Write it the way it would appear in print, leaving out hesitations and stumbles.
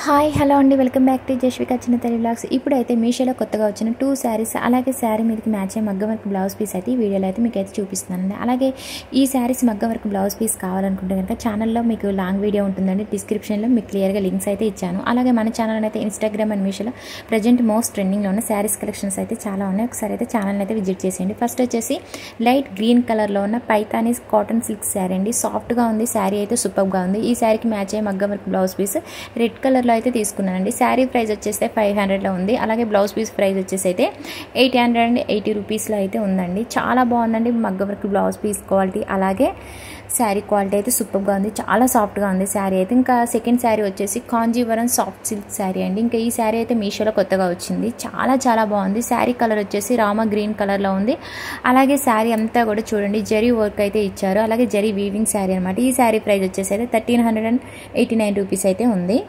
Hi hello అండి, welcome back to Jashvika చిన్న తల్లి వ్లాగ్స్. ఇప్పుడైతే మీషోలో కొత్తగా వచ్చిన 2 శారీస్, అలాగే శారీ మీదకి మ్యాచ్ అయ్యే మగ్గం వర్క్ బ్లౌజ్ పీస్ అయితే ఈ వీడియోలో అయితే మీకు అయితే చూపిస్తున్నానండి. అలాగే ఈ శారీస్ మగ్గం వర్క్ బ్లౌజ్ పీస్ కావాలనుకుంటే కనుక ఛానల్లో మీకు లాంగ్ వీడియో ఉంటుందండి, డిస్క్రిప్షన్లో మీకు క్లియర్గా లింక్స్ అయితే ఇచ్చాను. అలాగే మన ఛానల్ అయితే ఇన్స్టాగ్రామ్ అండ్ మీషోలో ప్రజెంట్ మోస్ట్ ట్రెండింగ్లో ఉన్న శారీస్ కలెక్షన్స్ అయితే చాలా ఉన్నాయి. ఒకసారి అయితే ఛానల్ అయితే విజిట్ చేసేయండి. ఫస్ట్ వచ్చేసి లైట్ గ్రీన్ కలర్లో ఉన్న పైతానీస్ కాటన్ సిల్క్ శారీ అండి. సాఫ్ట్గా ఉంది, శారీ అయితే సూపర్గా ఉంది. ఈ శారీకి మ్యాచ్ అయ్యే మగ్గం వర్క్ బ్లౌజ్ పీస్ రెడ్ కలర్లో అయితే తీసుకున్నానండి. శారీ ప్రైస్ వచ్చేస్తే 500లో ఉంది. అలాగే బ్లౌజ్ పీస్ ప్రైస్ వచ్చేసి అయితే 880 రూపీస్లో అయితే ఉందండి. చాలా బాగుందండి మగ్గం వర్క్ బ్లౌజ్ పీస్ క్వాలిటీ, అలాగే శారీ క్వాలిటీ అయితే సూపర్గా ఉంది, చాలా సాఫ్ట్గా ఉంది శారీ అయితే. ఇంకా సెకండ్ శారీ వచ్చేసి కాంజీవరం సాఫ్ట్ సిల్క్ శారీ అండి. ఇంకా ఈ శారీ అయితే మీషోలో కొత్తగా వచ్చింది, చాలా బాగుంది. శారీ కలర్ వచ్చేసి రామా గ్రీన్ కలర్లో ఉంది. అలాగే శారీ అంతా కూడా చూడండి జరీ వర్క్ అయితే ఇచ్చారు, అలాగే జరీ వీవింగ్ శారీ అనమాట. ఈ శారీ ప్రైస్ వచ్చేసి అయితే 1389 రూపీస్ అయితే ఉంది.